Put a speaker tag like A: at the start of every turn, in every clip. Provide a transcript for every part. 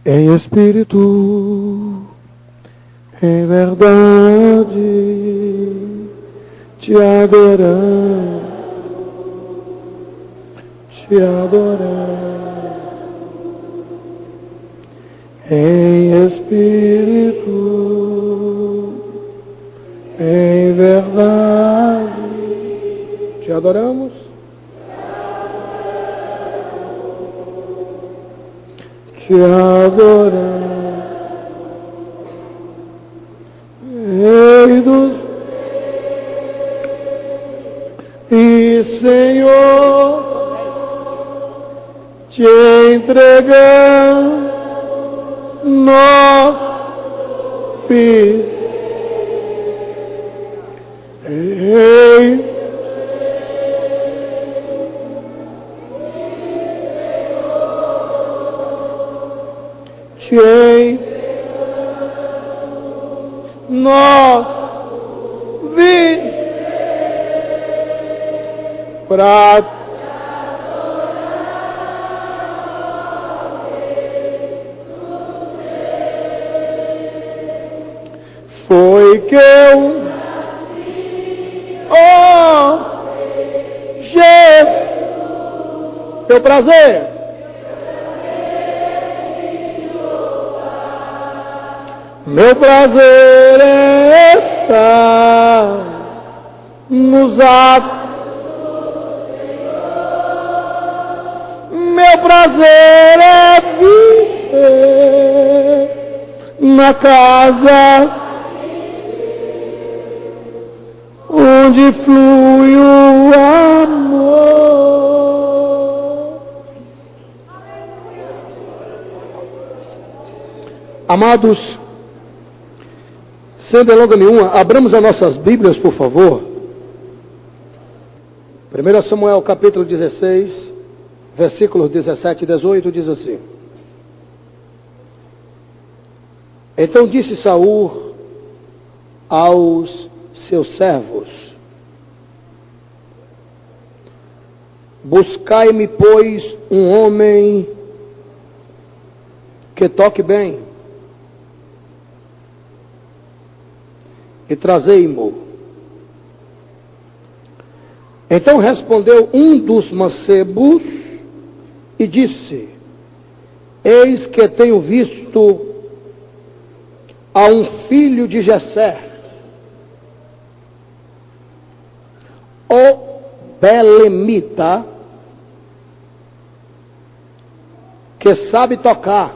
A: em espírito, em verdade, te adoramos, te adoramos, em espírito, em verdade, te adoramos. Te adoramos, Rei dos e Senhor, te entregamos nosso Filho, Rei. Nós vimos para foi que eu Jesus, teu prazer. Meu prazer é estar nos atos. Meu prazer é viver na casa onde flui o amor. Amados, sem delonga nenhuma, abramos as nossas Bíblias, por favor. 1 Samuel, capítulo 16, versículos 17 e 18, diz assim: Então disse Saul aos seus servos: Buscai-me, pois, um homem que toque bem, e trazei-mo. Então respondeu um dos mancebos e disse: Eis que tenho visto a um filho de Jessé, o belemita, que sabe tocar,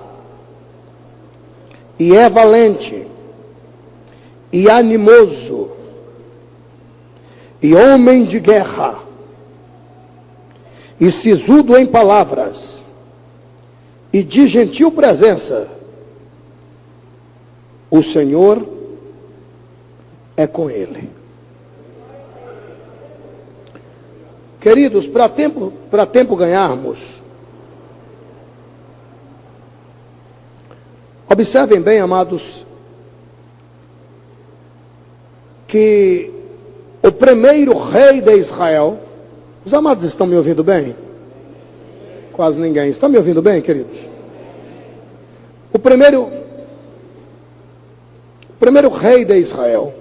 A: e é valente, e animoso, e homem de guerra, e sisudo em palavras, e de gentil presença. O Senhor é com ele. Queridos, para tempo ganharmos, observem bem, amados, que o primeiro rei de Israel, os amados estão me ouvindo bem? Quase ninguém. Estão me ouvindo bem, queridos? O primeiro rei de Israel,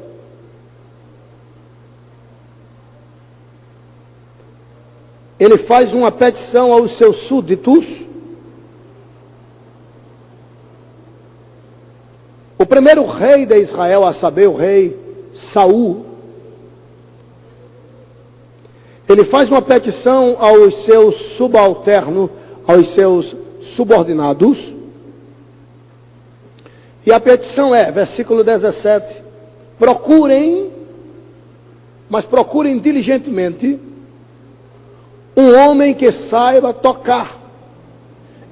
A: ele faz uma petição aos seus súditos. O primeiro rei de Israel, a saber, o rei Saul, ele faz uma petição aos seus subalternos, aos seus subordinados, e a petição é, versículo 17, procurem, mas procurem diligentemente, um homem que saiba tocar.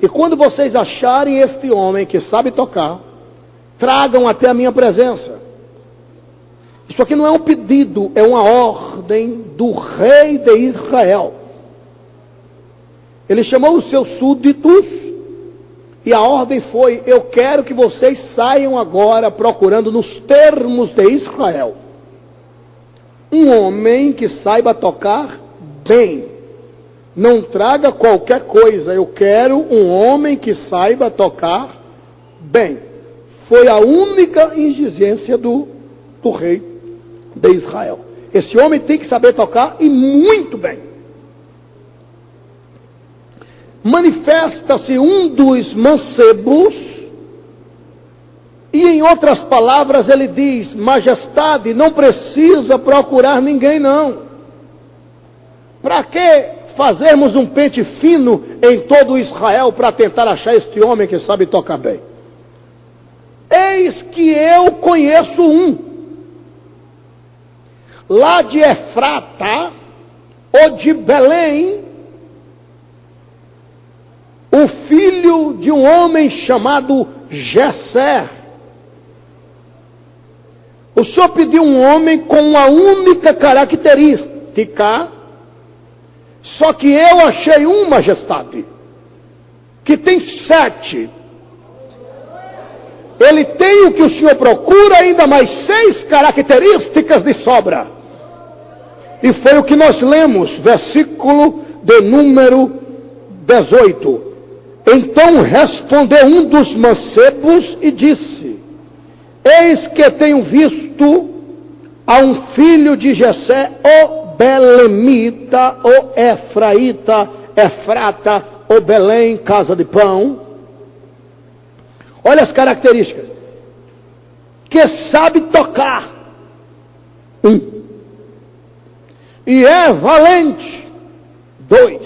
A: E quando vocês acharem este homem que sabe tocar, tragam até a minha presença. Isso aqui não é um pedido, é uma ordem do rei de Israel. Ele chamou os seus súditos e a ordem foi: eu quero que vocês saiam agora procurando nos termos de Israel um homem que saiba tocar bem. Não traga qualquer coisa, eu quero um homem que saiba tocar bem. Foi a única exigência do rei de Israel. Esse homem tem que saber tocar e muito bem. Manifesta-se um dos mancebos e, em outras palavras, ele diz: majestade, não precisa procurar ninguém não. Para que fazermos um pente fino em todo Israel para tentar achar este homem que sabe tocar bem? Eis que eu conheço um, lá de Efrata, ou de Belém, o filho de um homem chamado Jessé. O Senhor pediu um homem com uma única característica, só que eu achei um, majestade, que tem 7. Ele tem o que o Senhor procura, ainda mais 6 características de sobra. E foi o que nós lemos, versículo de número 18. Então respondeu um dos mancebos e disse: eis que tenho visto a um filho de Jessé, o Belemita, o Efraíta, Efrata, o Belém, casa de pão. Olha as características. Que sabe tocar. 1. E é valente. 2.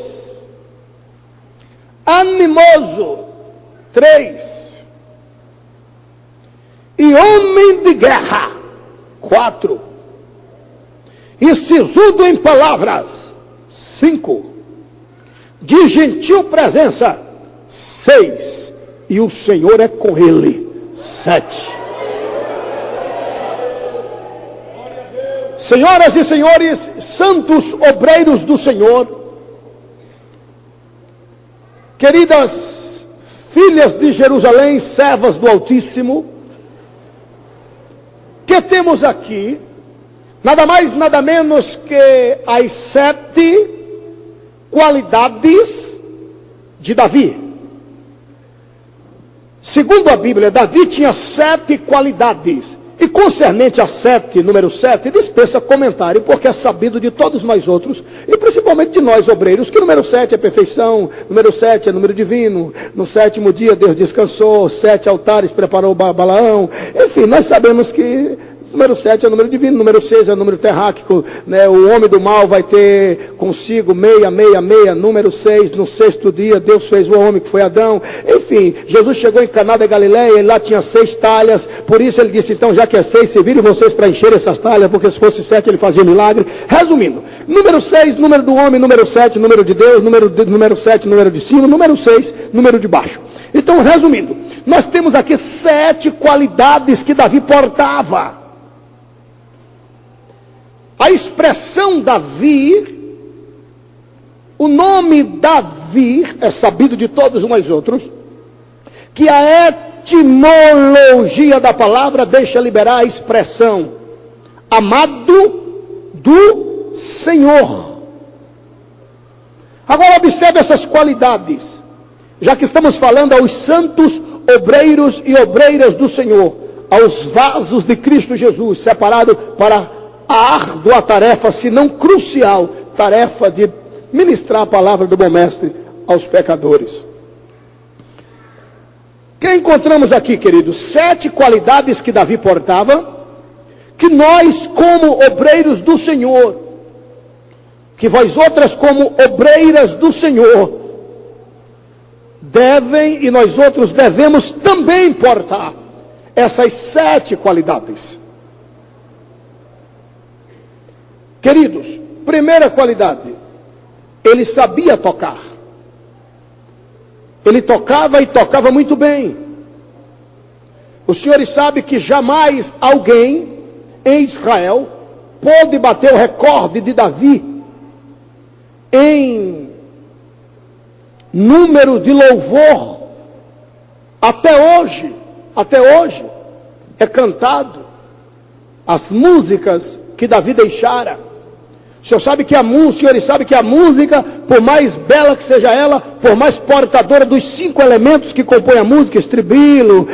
A: Animoso. 3. E homem de guerra. 4. E sisudo em palavras. 5. De gentil presença. 6. E o Senhor é com ele. 7. Senhoras e senhores, santos obreiros do Senhor, queridas filhas de Jerusalém, servas do Altíssimo, que temos aqui nada mais, nada menos que as 7 qualidades de Davi. Segundo a Bíblia, Davi tinha 7 qualidades. E concernente a 7, número 7, dispensa comentário, porque é sabido de todos nós outros, e principalmente de nós obreiros, que número 7 é perfeição, número 7 é número divino, no 7º dia Deus descansou, 7 altares preparou Balaão, enfim, nós sabemos que número 7 é o número divino, número 6 é o número terráquico, né? O homem do mal vai ter consigo 666, número 6, no 6º dia Deus fez o homem que foi Adão. Enfim, Jesus chegou em Caná da Galileia, e lá tinha 6 talhas, por isso ele disse: então já que é 6, se virem vocês para encher essas talhas, porque se fosse 7 ele fazia milagre. Resumindo, número 6, número do homem, número 7, número de Deus, número 7, número de cima, número 6, número de baixo. Então, resumindo, nós temos aqui 7 qualidades que Davi portava. A expressão Davi, o nome Davi é sabido de todos nós outros, que a etimologia da palavra deixa liberar a expressão amado do Senhor. Agora observe essas qualidades, já que estamos falando aos santos obreiros e obreiras do Senhor, aos vasos de Cristo Jesus, separados para a árdua tarefa, se não crucial, tarefa de ministrar a palavra do bom mestre aos pecadores. Que encontramos aqui, queridos? 7 qualidades que Davi portava, que nós, como obreiros do Senhor, que vós outras, como obreiras do Senhor, devem, e nós outros devemos também portar essas 7 qualidades. Queridos, primeira qualidade, ele sabia tocar. Ele tocava e tocava muito bem. Os senhores sabem que jamais alguém em Israel pôde bater o recorde de Davi em número de louvor. Até hoje é cantado as músicas que Davi deixara. O senhor sabe que os senhores sabem que a música, por mais bela que seja ela, por mais portadora dos 5 elementos que compõem a música, estribilo,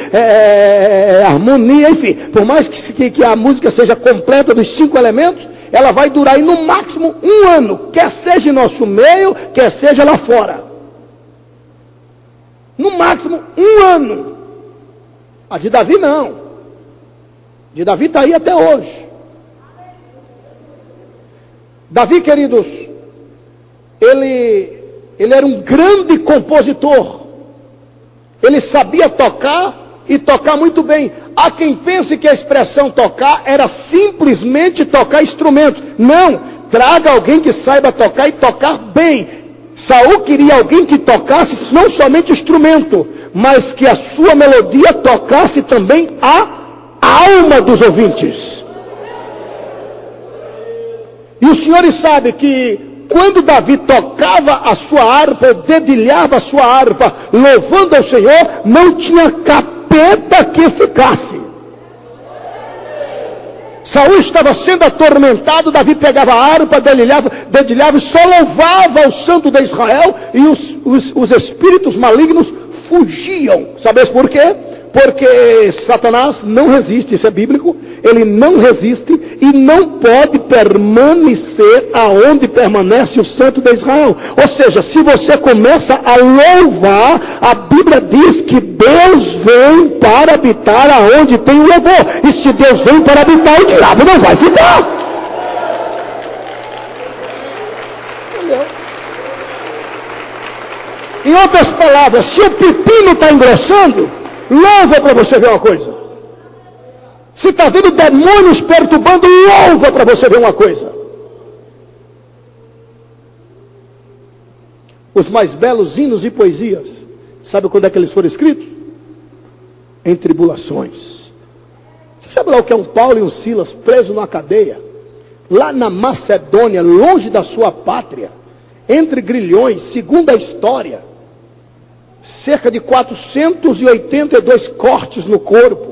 A: harmonia, enfim, por mais que a música seja completa dos 5 elementos, ela vai durar aí no máximo 1 ano, quer seja em nosso meio, quer seja lá fora. No máximo 1 ano. A de Davi não. De Davi está aí até hoje. Davi, queridos, ele era um grande compositor. Ele sabia tocar e tocar muito bem. Há quem pense que a expressão tocar era simplesmente tocar instrumentos. Não, traga alguém que saiba tocar e tocar bem. Saul queria alguém que tocasse não somente instrumento, mas que a sua melodia tocasse também a alma dos ouvintes. E os senhores sabem que quando Davi tocava a sua harpa, dedilhava a sua harpa, louvando ao Senhor, não tinha capeta que ficasse. Saul estava sendo atormentado, Davi pegava a harpa, dedilhava e só louvava o Santo de Israel, e os espíritos malignos fugiam. Sabe por quê? Porque Satanás não resiste, isso é bíblico, ele não resiste e não pode permanecer aonde permanece o Santo de Israel. Ou seja, se você começa a louvar, a Bíblia diz que Deus vem para habitar aonde tem o louvor. E se Deus vem para habitar, o diabo não vai ficar. Entendeu? Em outras palavras, se o pepino está engrossando, louva para você ver uma coisa. Se está vendo demônios perturbando, louva para você ver uma coisa. Os mais belos hinos e poesias, sabe quando é que eles foram escritos? Em tribulações. Você sabe lá o que é um Paulo e um Silas presos numa cadeia? Lá na Macedônia, longe da sua pátria, entre grilhões, segundo a história, cerca de 482 cortes no corpo.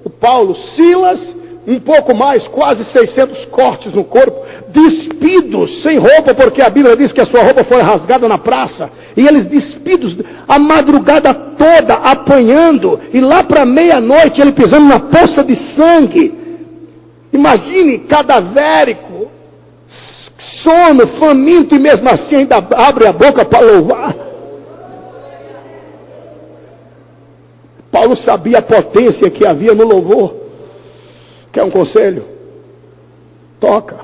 A: O Paulo, Silas, um pouco mais, quase 600 cortes no corpo, despidos, sem roupa, porque a Bíblia diz que a sua roupa foi rasgada na praça, e eles despidos, a madrugada toda, apanhando, e lá para meia-noite, ele pisando na poça de sangue. Imagine, cadavérico, sono, faminto, e mesmo assim ainda abre a boca para louvar. Paulo sabia a potência que havia no louvor. Quer um conselho? Toca.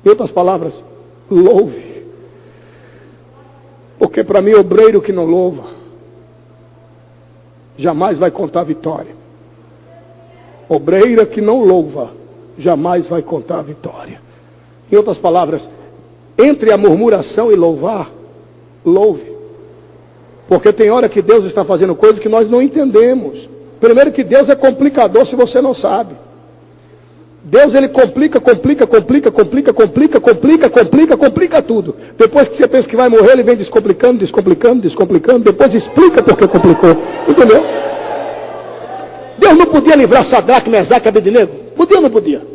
A: Em outras palavras, louve. Porque para mim, obreiro que não louva, jamais vai contar vitória. Obreira que não louva, jamais vai contar vitória. Em outras palavras, entre a murmuração e louvar, louve. Porque tem hora que Deus está fazendo coisas que nós não entendemos. Primeiro que Deus é complicador se você não sabe. Deus ele complica tudo. Depois que você pensa que vai morrer, ele vem descomplicando. Depois explica porque complicou. Entendeu? Deus não podia livrar Sadraque, Mesaque e Abednego? Podia ou não podia?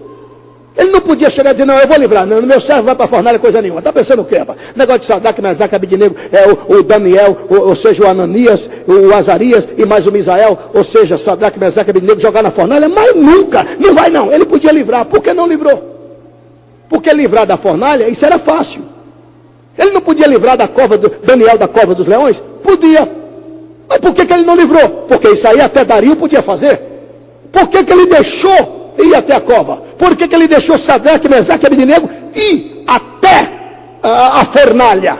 A: Ele não podia chegar e dizer, não, eu vou livrar, não, meu servo vai para a fornalha, coisa nenhuma. Está pensando o quê, rapaz? Negócio de Sadraque, Mesaque, Abednego, o Daniel, ou seja, o Ananias, o Azarias e mais o Misael, ou seja, Sadraque, Mesaque, Abednego, jogar na fornalha, mas nunca, não vai não. Ele podia livrar, por que não livrou? Porque livrar da fornalha, isso era fácil. Ele não podia livrar da cova, Daniel da cova dos leões? Podia. Mas por que ele não livrou? Porque isso aí até Dario podia fazer. Por que ele deixou ir até a cova? Por que ele deixou Sadraque, Mesaque e Abednego ir até a fornalha?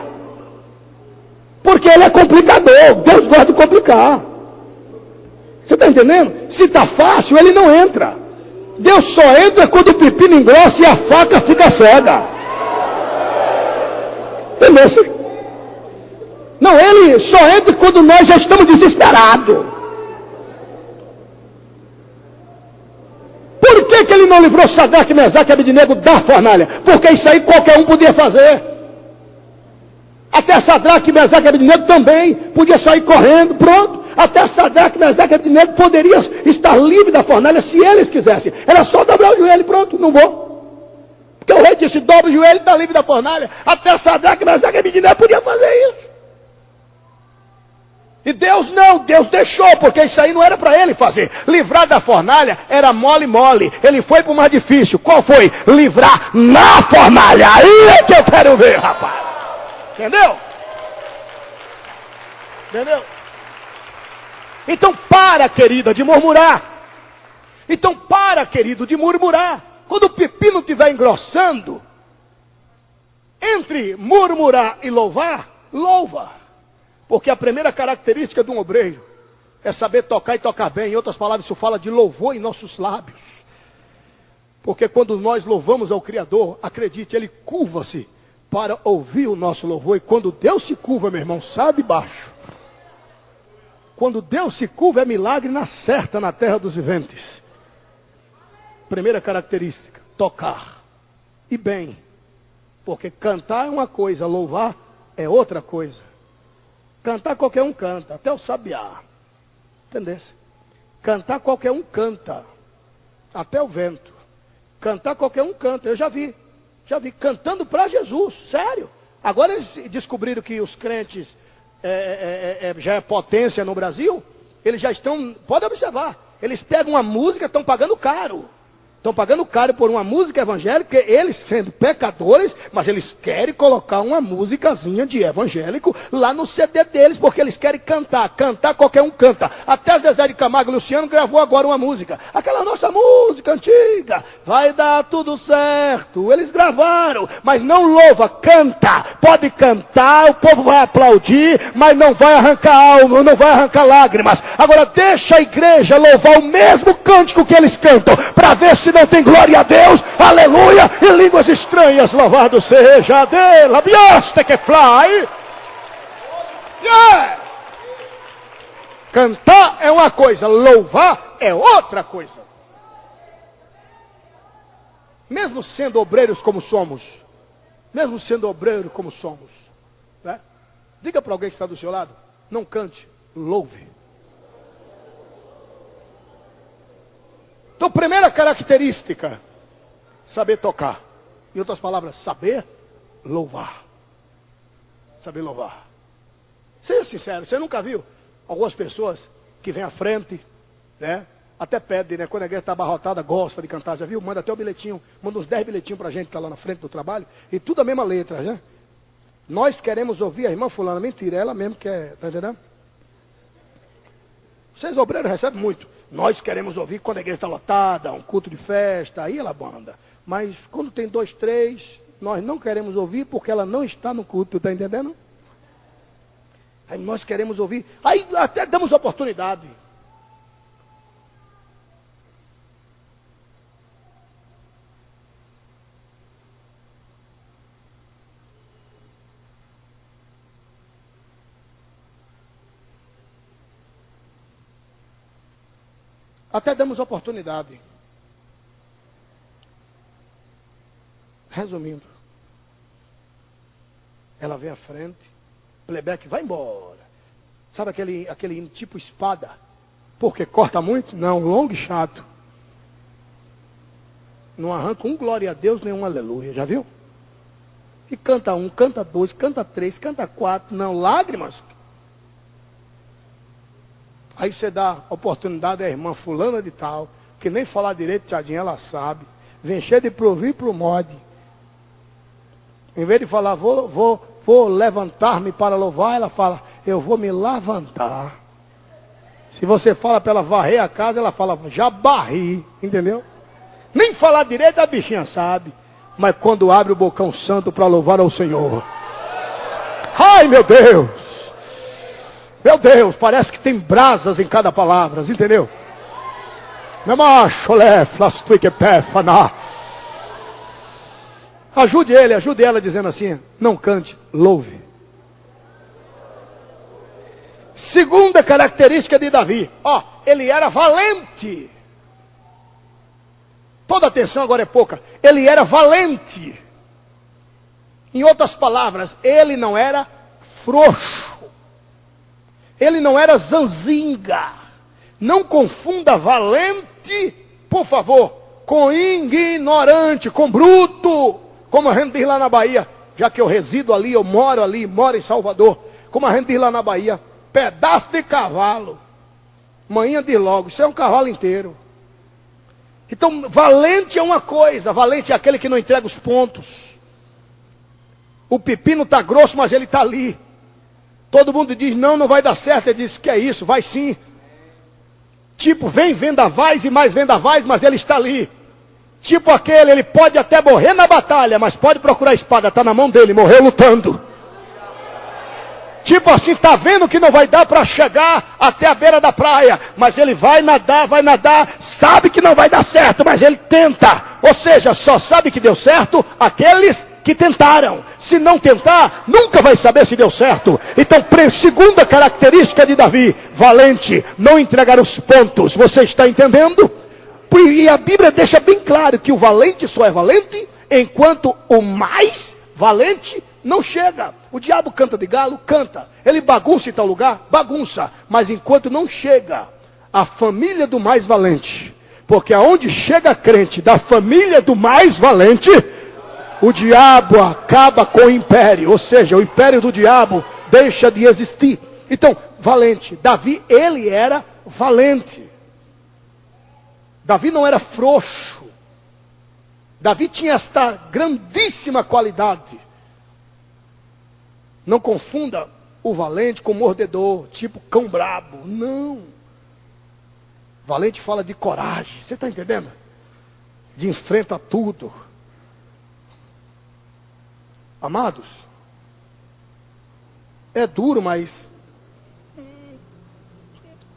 A: Porque ele é complicador. Deus gosta de complicar. Você está entendendo? Se está fácil, ele não entra. Deus só entra quando o pepino engrossa e a faca fica cega. Entendeu? Não, ele só entra quando nós já estamos desesperados. Por que ele não livrou Sadraque, Mesaque e Abednego da fornalha? Porque isso aí qualquer um podia fazer. Até Sadraque, Mesaque e Abednego também podia sair correndo, pronto. Até Sadraque, Mesaque e Abednego poderiam estar livres da fornalha se eles quisessem. Era só dobrar o joelho, pronto, não vou. Porque o rei disse, dobra o joelho e está livre da fornalha. Até Sadraque, Mesaque e Abednego podia fazer isso. E Deus não, Deus deixou, porque isso aí não era para ele fazer. Livrar da fornalha era mole. Ele foi para o mais difícil. Qual foi? Livrar na fornalha. Aí é que eu quero ver, rapaz. Entendeu? Entendeu? Então para, querida, de murmurar. Então para, querido, de murmurar. Quando o pepino estiver engrossando, entre murmurar e louvar, louva. Porque a primeira característica de um obreiro é saber tocar e tocar bem. Em outras palavras, isso fala de louvor em nossos lábios. Porque quando nós louvamos ao Criador, acredite, Ele curva-se para ouvir o nosso louvor. E quando Deus se curva, meu irmão, sai de baixo. Quando Deus se curva, é milagre na certa, na terra dos viventes. Primeira característica, tocar. E bem. Porque cantar é uma coisa, louvar é outra coisa. Cantar qualquer um canta, até o sabiá. Entendeu? Cantar qualquer um canta, até o vento. Cantar qualquer um canta, eu já vi, cantando para Jesus, sério. Agora eles descobriram que os crentes já é potência no Brasil, eles já estão, pode observar, eles pegam uma música, estão pagando caro. Estão pagando caro por uma música evangélica, eles sendo pecadores, mas eles querem colocar uma músicazinha de evangélico lá no CD deles, porque eles querem cantar qualquer um canta. Até Zezé de Camargo e Luciano gravou agora uma música, aquela nossa música antiga, vai dar tudo certo. Eles gravaram, mas não louva, canta. Pode cantar, o povo vai aplaudir, mas não vai arrancar alma, não vai arrancar lágrimas. Agora deixa a igreja louvar o mesmo cântico que eles cantam, para ver se não tem glória a Deus, aleluia, e línguas estranhas, louvado seja Deus, biaste que fly. Yeah. Cantar é uma coisa, louvar é outra coisa. Mesmo sendo obreiros como somos, né? Diga para alguém que está do seu lado, não cante, louve. Então, primeira característica, saber tocar. Em outras palavras, saber louvar. Saber louvar. Seja sincero, você nunca viu algumas pessoas que vêm à frente, né? Até pedem, né? Quando a igreja está abarrotada, gosta de cantar, já viu? Manda até o bilhetinho, manda uns 10 bilhetinhos para a gente que está lá na frente do trabalho, e tudo a mesma letra, né? Nós queremos ouvir a irmã fulana, mentira, ela mesmo que é, tá entendendo? Vocês obreiros recebem muito. Nós queremos ouvir quando a igreja está lotada, um culto de festa, aí ela banda. Mas quando tem 2, 3, nós não queremos ouvir porque ela não está no culto, está entendendo? Aí nós queremos ouvir, aí até damos oportunidade. Até damos oportunidade. Resumindo, ela vem à frente, playback vai embora. Sabe aquele tipo espada? Porque corta muito? Não, longo e chato. Não arranca um glória a Deus, nem um aleluia, já viu? E canta 1, canta 2, canta 3, canta 4, não, lágrimas. Aí você dá oportunidade à irmã fulana de tal, que nem falar direito, tadinha, ela sabe. Vem cheia de provir e pro mod. Em vez de falar, vou levantar-me para louvar, ela fala, eu vou me levantar. Se você fala para ela varrer a casa, ela fala, já barri, entendeu? Nem falar direito a bichinha sabe. Mas quando abre o bocão santo para louvar ao Senhor. Ai, meu Deus! Meu Deus, parece que tem brasas em cada palavra, entendeu? Ajude ela dizendo assim, não cante, louve. Segunda característica de Davi, ele era valente. Toda atenção agora é pouca. Ele era valente. Em outras palavras, ele não era frouxo. Ele não era zanzinga. Não confunda valente, por favor, com ignorante, com bruto, como a gente diz lá na Bahia, já que eu resido ali, eu moro ali, moro em Salvador, como a gente diz lá na Bahia, pedaço de cavalo. Manhã diz logo, isso é um cavalo inteiro. Então, valente é uma coisa, valente é aquele que não entrega os pontos. O pepino está grosso, mas ele está ali. Todo mundo diz, não, não vai dar certo. Ele diz, que é isso? Vai sim. Tipo, vem vendavais e mais vendavais, mas ele está ali. Tipo aquele, ele pode até morrer na batalha, mas pode procurar a espada, está na mão dele, morreu lutando. Tipo assim, está vendo que não vai dar para chegar até a beira da praia, mas ele vai nadar, sabe que não vai dar certo, mas ele tenta. Ou seja, só sabe que deu certo aqueles que tentaram. Se não tentar, nunca vai saber se deu certo. Então, segunda característica de Davi, valente, não entregar os pontos. Você está entendendo? E a Bíblia deixa bem claro que o valente só é valente enquanto o mais valente não chega. O diabo canta de galo? Canta. Ele bagunça em tal lugar? Bagunça. Mas enquanto não chega a família do mais valente, porque aonde chega crente da família do mais valente, o diabo acaba com o império. Ou seja, o império do diabo deixa de existir. Então, valente. Davi, ele era valente. Davi não era frouxo. Davi tinha esta grandíssima qualidade. Não confunda o valente com o mordedor, tipo cão brabo. Não. Valente fala de coragem. Você está entendendo? De enfrenta tudo. Amados, é duro, mas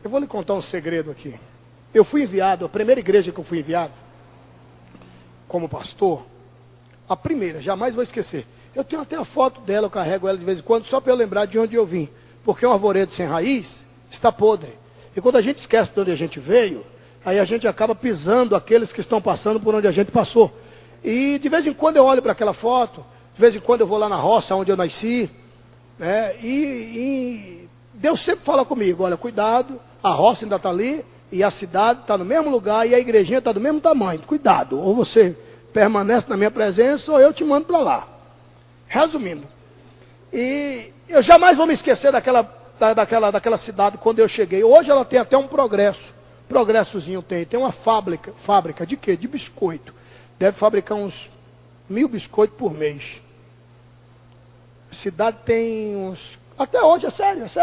A: eu vou lhe contar um segredo aqui. Eu fui enviado, a primeira igreja que eu fui enviado, como pastor, a primeira, jamais vou esquecer. Eu tenho até a foto dela, eu carrego ela de vez em quando, só para eu lembrar de onde eu vim. Porque um arvoredo sem raiz está podre. E quando a gente esquece de onde a gente veio, aí a gente acaba pisando aqueles que estão passando por onde a gente passou. E de vez em quando eu olho para aquela foto, de vez em quando eu vou lá na roça onde eu nasci, né? E Deus sempre fala comigo, olha, cuidado, a roça ainda está ali, e a cidade está no mesmo lugar, e a igrejinha está do mesmo tamanho. Cuidado, ou você permanece na minha presença, ou eu te mando para lá. Resumindo, e eu jamais vou me esquecer daquela cidade quando eu cheguei. Hoje ela tem até um progressozinho tem uma fábrica de quê? De biscoito. Deve fabricar uns 1000 biscoitos por mês. A cidade tem uns, até hoje, é sério, uns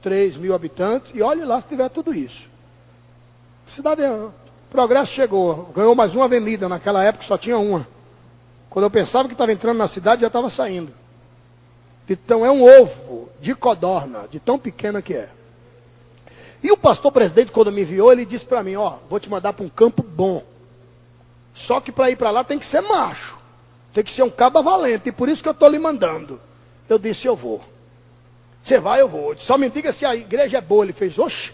A: 3.000 habitantes, e olhe lá se tiver tudo isso. A cidade, progresso chegou, ganhou mais uma avenida, naquela época só tinha uma. Quando eu pensava que estava entrando na cidade, já estava saindo. Então é um ovo de codorna, de tão pequena que é. E o pastor presidente, quando me enviou, ele disse para mim, ó, vou te mandar para um campo bom. Só que para ir para lá tem que ser macho. Tem que ser um caba valente, e por isso que eu estou lhe mandando. Eu disse, eu vou. Você vai, eu vou. Só me diga se a igreja é boa. Ele fez, oxe,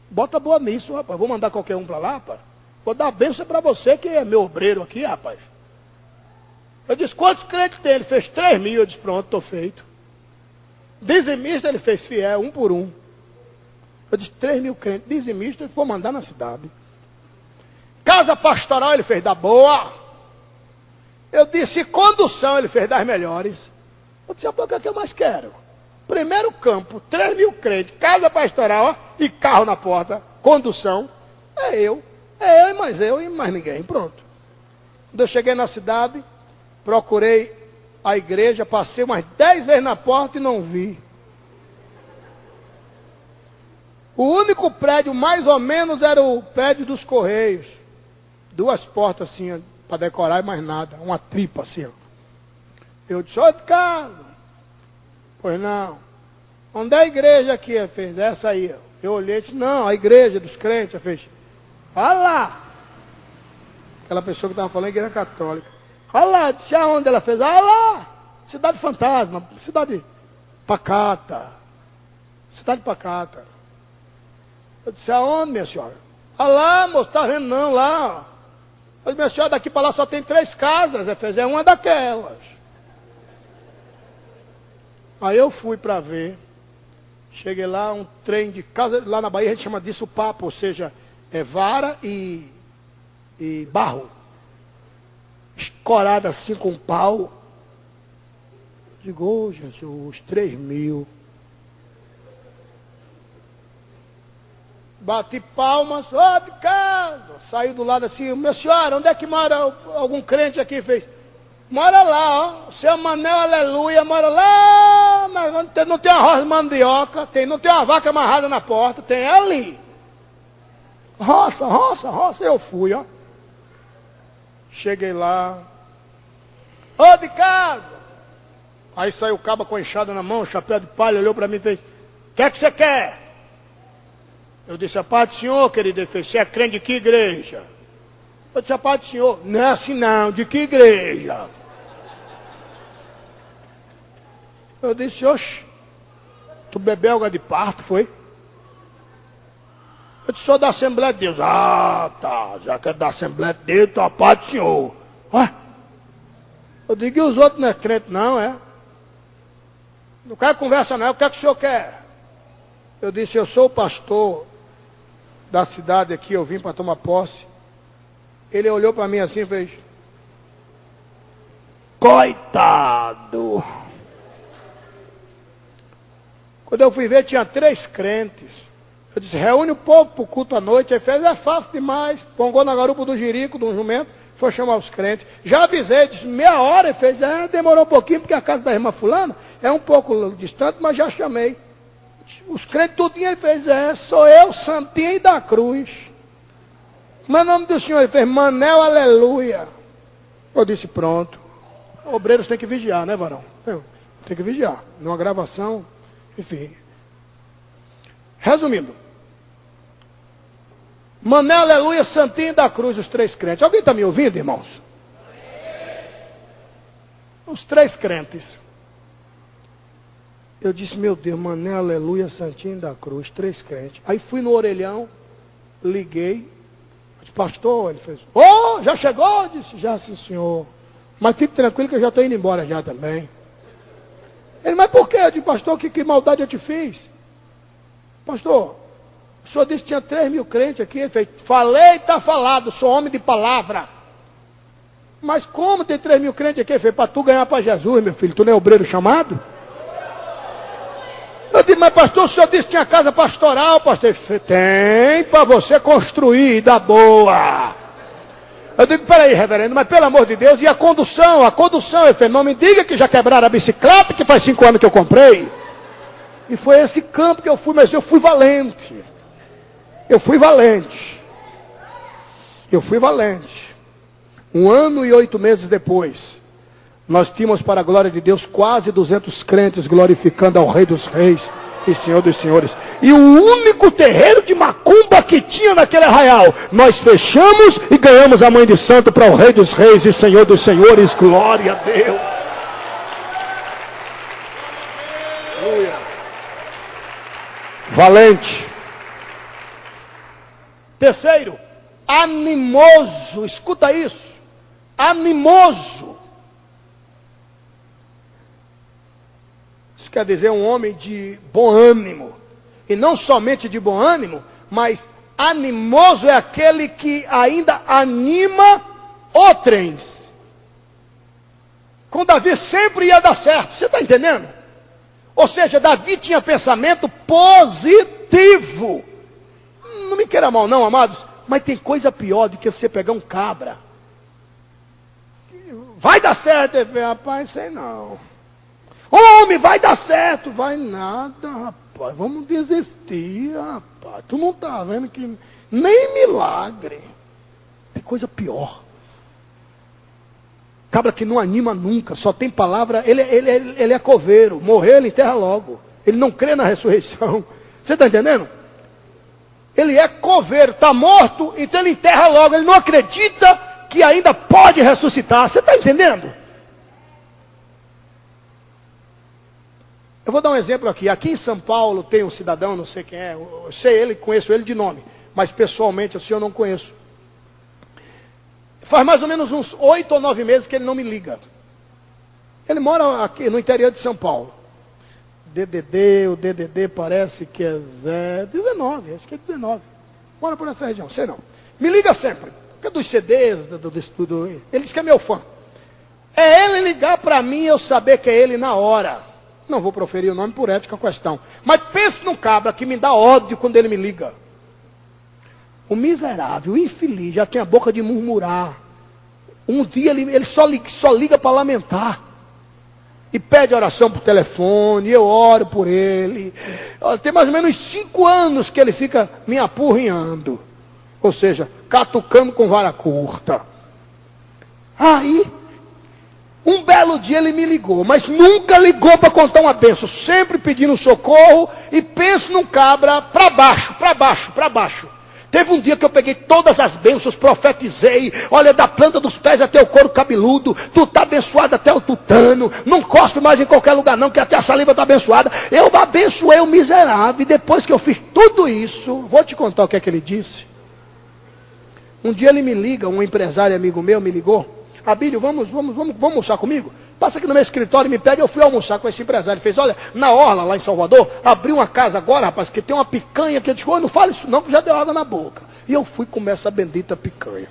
A: bota boa nisso, rapaz. Vou mandar qualquer um para lá, rapaz. Vou dar a bênção para você, que é meu obreiro aqui, rapaz. Eu disse, quantos crentes tem? Ele fez 3.000. Eu disse, pronto, estou feito. Dizimista, ele fez fiel, um por um. Eu disse, 3.000 crentes. Dizimista, ele foi mandar na cidade. Casa pastoral, ele fez da boa. Eu disse, condução, ele fez das melhores. Eu disse, o que eu mais quero? Primeiro campo, 3.000 crentes, casa pastoral, ó, e carro na porta, condução. É eu e mais ninguém, pronto. Quando eu cheguei na cidade, procurei a igreja, passei umas 10 vezes na porta e não vi. O único prédio, mais ou menos, era o prédio dos Correios. 2 portas assim, para decorar e mais nada. Uma tripa assim, ó. Eu disse, olha de casa. Pois não. Onde é a igreja aqui? Ele fez, essa aí. Eu olhei e disse, não, a igreja dos crentes. Ele fez, olha lá. Aquela pessoa que estava falando, igreja católica. Olha lá, disse aonde ela fez? Olha lá. Cidade fantasma, cidade pacata. Cidade pacata. Eu disse, aonde, minha senhora? Olha lá, moço, está vendo não, lá. Eu disse, minha senhora, daqui para lá só tem 3 casas. Ele fez, é uma daquelas. Aí eu fui para ver. Cheguei lá, um trem de casa. Lá na Bahia a gente chama disso papo, ou seja, é vara e e barro, escorada assim com pau. Digo, oh, Jesus, 3.000. Bati palmas, ó, de casa. Saiu do lado assim, minha senhora, onde é que mora algum crente aqui? Fez, mora lá, ó, seu Manel, aleluia, mora lá, mas não tem uma roça de mandioca, não tem uma vaca amarrada na porta, tem ali. Roça, eu fui, ó. Cheguei lá, ô, de casa. Aí saiu o cabo com a enxada na mão, chapéu de palha, olhou para mim e fez, o que é que você quer? Eu disse, a paz do Senhor, querido. Ele fez, você é crente de que igreja? Eu disse, a paz do Senhor. Não é assim não, de que igreja? Eu disse, oxe, tu bebeu água de parto, foi? Eu disse, sou da Assembleia de Deus. Ah, tá, já que é da Assembleia de Deus, então a paz do Senhor. Ué? Eu digo, e os outros não é crente não, é? Não quero conversa não, o que é que o senhor quer? Eu disse, eu sou o pastor da cidade aqui, eu vim para tomar posse. Ele olhou para mim assim e fez, coitado. Quando eu fui ver, tinha 3 crentes. Eu disse, reúne o povo para o culto à noite. Ele fez, é fácil demais. Pongou na garupa do jirico, de um jumento, foi chamar os crentes. Já avisei, disse, meia hora. Ele fez, demorou um pouquinho, porque a casa da irmã fulana é um pouco distante, mas já chamei. Os crentes tudinho, ele fez, sou eu, Santinho da Cruz. Mas o nome do senhor, ele fez, Manel, aleluia. Eu disse, pronto. Obreiros tem que vigiar, né, varão? Tem que vigiar. Numa gravação, enfim. Resumindo. Manel, aleluia, Santinho da Cruz, os 3 crentes. Alguém está me ouvindo, irmãos? Os 3 crentes. Eu disse, meu Deus, Manel, aleluia, Santinho da Cruz, 3 crentes. Aí fui no orelhão, liguei, disse, pastor, ele fez, já chegou? Eu disse, já sim, senhor. Mas fique tranquilo que eu já estou indo embora já também. Ele, mas por quê? Eu disse, pastor, que maldade eu te fiz? Pastor, o senhor disse que tinha 3.000 crentes aqui. Ele fez, falei, está falado, sou homem de palavra. Mas como tem 3.000 crentes aqui? Ele fez, para tu ganhar para Jesus, meu filho, tu não é obreiro chamado? Eu disse, mas pastor, o senhor disse que tinha casa pastoral, pastor. Ele tem para você construir, da boa. Eu digo, peraí, reverendo, mas pelo amor de Deus, e a condução? Ele fez, não me diga que já quebraram a bicicleta, que faz 5 anos que eu comprei. E foi esse campo que eu fui, mas eu fui valente. Eu fui valente. 1 ano e 8 meses depois, nós tínhamos, para a glória de Deus, quase 200 crentes glorificando ao Rei dos Reis e Senhor dos Senhores. E o único terreiro de macumba que tinha naquele arraial, nós fechamos e ganhamos a Mãe de Santo para o Rei dos Reis e Senhor dos Senhores. Glória a Deus. Aleluia. Valente. Terceiro, animoso. Escuta isso. Animoso. Quer dizer, um homem de bom ânimo. E não somente de bom ânimo, mas animoso é aquele que ainda anima outrens. Com Davi sempre ia dar certo. Você está entendendo? Ou seja, Davi tinha pensamento positivo. Não me queira mal não, amados. Mas tem coisa pior do que você pegar um cabra. Vai dar certo, rapaz, sei não. Homem, vai dar certo. Vai nada, rapaz. Vamos desistir, rapaz. Tu não está vendo que nem milagre. Tem coisa pior. Cabra que não anima nunca, só tem palavra. Ele é coveiro. Morrer, ele enterra logo. Ele não crê na ressurreição. Você está entendendo? Ele é coveiro. Está morto, então ele enterra logo. Ele não acredita que ainda pode ressuscitar. Você está entendendo? Eu vou dar um exemplo aqui. Aqui em São Paulo tem um cidadão, não sei quem é, eu sei ele, conheço ele de nome, mas pessoalmente assim eu não conheço. Faz mais ou menos uns 8 ou 9 meses que ele não me liga. Ele mora aqui no interior de São Paulo. O DDD parece que é 19, acho que é 19. Mora por essa região, sei não. Me liga sempre. dos CDs, ele diz que é meu fã. É ele ligar para mim e eu saber que é ele na hora. Não vou proferir o nome por ética questão. Mas pense num cabra que me dá ódio quando ele me liga. O miserável, o infeliz, já tem a boca de murmurar. Um dia ele só liga para lamentar. E pede oração por telefone, eu oro por ele. Tem mais ou menos 5 anos que ele fica me apurrinhando. Ou seja, catucando com vara curta. Aí, um belo dia ele me ligou, mas nunca ligou para contar uma bênção. Sempre pedindo socorro e penso num cabra para baixo, para baixo, para baixo. Teve um dia que eu peguei todas as bênçãos, profetizei. Olha, da planta dos pés até o couro cabeludo. Tu está abençoado até o tutano. Não cospe mais em qualquer lugar não, que até a saliva está abençoada. Eu abençoei o miserável. E depois que eu fiz tudo isso, vou te contar o que é que ele disse. Um dia ele me liga, um empresário amigo meu me ligou. Abílio, vamos almoçar comigo? Passa aqui no meu escritório e me pega. Eu fui almoçar com esse empresário. Ele fez, olha, na orla lá em Salvador, abriu uma casa agora, rapaz, que tem uma picanha que eu disse, não fale isso não, que já deu água na boca. E eu fui comer essa bendita picanha.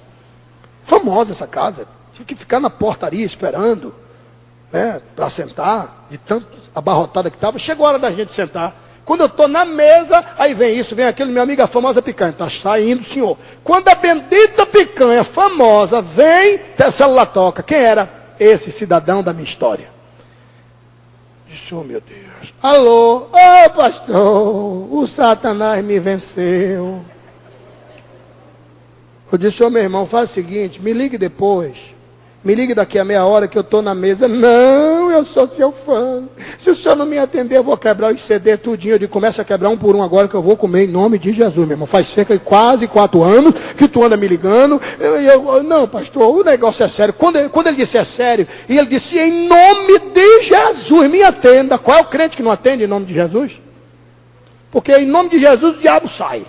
A: Famosa essa casa. Tive que ficar na portaria esperando, né, para sentar, de tanto abarrotada que estava. Chegou a hora da gente sentar. Quando eu estou na mesa, aí vem isso, vem aquilo, meu amigo, a famosa picanha. Está saindo, senhor. Quando a bendita picanha famosa vem, a célula toca. Quem era? Esse cidadão da minha história. Disse, oh meu Deus. Alô, ô pastor, o Satanás me venceu. Eu disse, ô meu irmão, faz o seguinte, me ligue depois. Me ligue daqui a meia hora que eu estou na mesa. Não, eu sou seu fã. Se o senhor não me atender, eu vou quebrar os CD tudinho. Eu digo, começa a quebrar um por um agora que eu vou comer em nome de Jesus, meu irmão. Faz cerca de quase 4 anos que tu anda me ligando. Não, pastor, o negócio é sério. Quando ele disse é sério, e ele disse, em nome de Jesus, me atenda. Qual é o crente que não atende em nome de Jesus? Porque em nome de Jesus o diabo sai.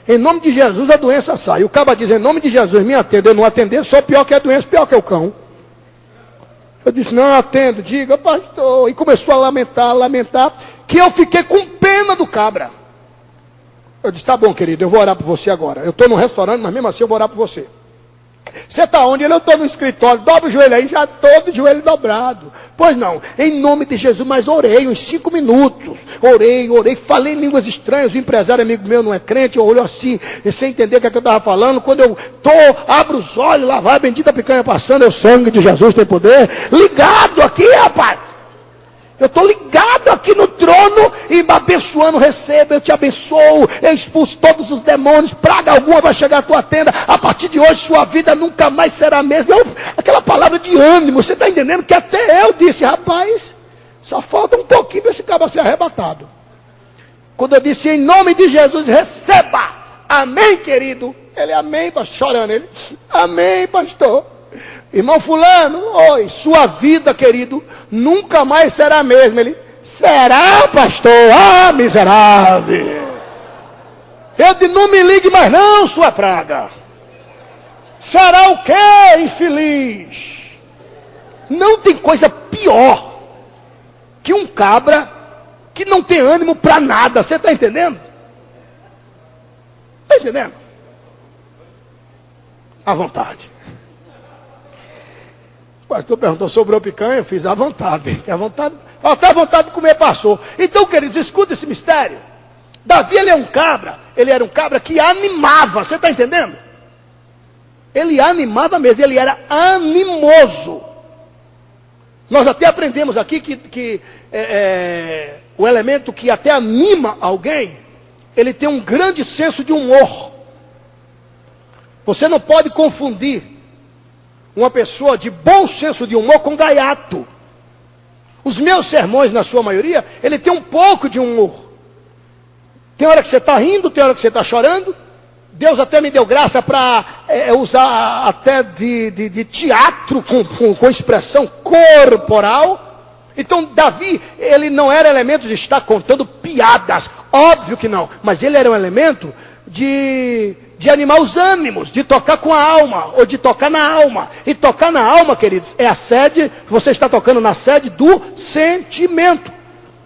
A: Em nome de Jesus a doença sai. O caba diz, em nome de Jesus, me atenda. Eu não atender, sou pior que a doença, pior que o cão. Eu disse, não atendo, diga, pastor. E começou a lamentar, que eu fiquei com pena do cabra. Eu disse, tá bom, querido, eu vou orar por você agora. Eu estou num restaurante, mas mesmo assim eu vou orar por você. Você está onde? Eu estou no escritório, dobra o joelho aí, já estou de joelho dobrado. Pois não, em nome de Jesus, mas orei uns 5 minutos. Orei, falei em línguas estranhas. O empresário amigo meu não é crente, eu olho assim, sem entender o que é que eu estava falando. Quando eu abro os olhos, lá vai a bendita picanha passando, é o sangue de Jesus tem poder. Ligado aqui, rapaz. Eu estou ligado aqui no trono e abençoando, recebo, eu te abençoo, eu expulso todos os demônios, praga alguma vai chegar à tua tenda, a partir de hoje sua vida nunca mais será a mesma. Aquela palavra de ânimo, você está entendendo que até eu disse, rapaz, só falta um pouquinho para esse cara ser arrebatado. Quando eu disse, em nome de Jesus, receba, amém, querido, ele, amém, pastor, chorando, ele, amém, pastor. Irmão fulano, oi, sua vida, querido, nunca mais será a mesma. Ele, será, pastor? Ah, miserável. Eu disse, não me ligue mais não, sua praga. Será o quê, infeliz? Não tem coisa pior que um cabra que não tem ânimo para nada. Você está entendendo? Está entendendo? À vontade. O pastor perguntou, sobrou picanha? Eu fiz à vontade. À vontade, até a vontade de comer passou. Então, queridos, escuta esse mistério. Davi, ele era um cabra que animava, você está entendendo? Ele animava mesmo, ele era animoso. Nós até aprendemos aqui que o elemento que até anima alguém, ele tem um grande senso de humor. Você não pode confundir uma pessoa de bom senso de humor com gaiato. Os meus sermões, na sua maioria, ele tem um pouco de humor. Tem hora que você está rindo, tem hora que você está chorando. Deus até me deu graça para usar até de teatro com expressão corporal. Então, Davi, ele não era elemento de estar contando piadas. Óbvio que não. Mas ele era um elemento de animar os ânimos, de tocar com a alma, ou de tocar na alma. E tocar na alma, queridos, é a sede, você está tocando na sede do sentimento.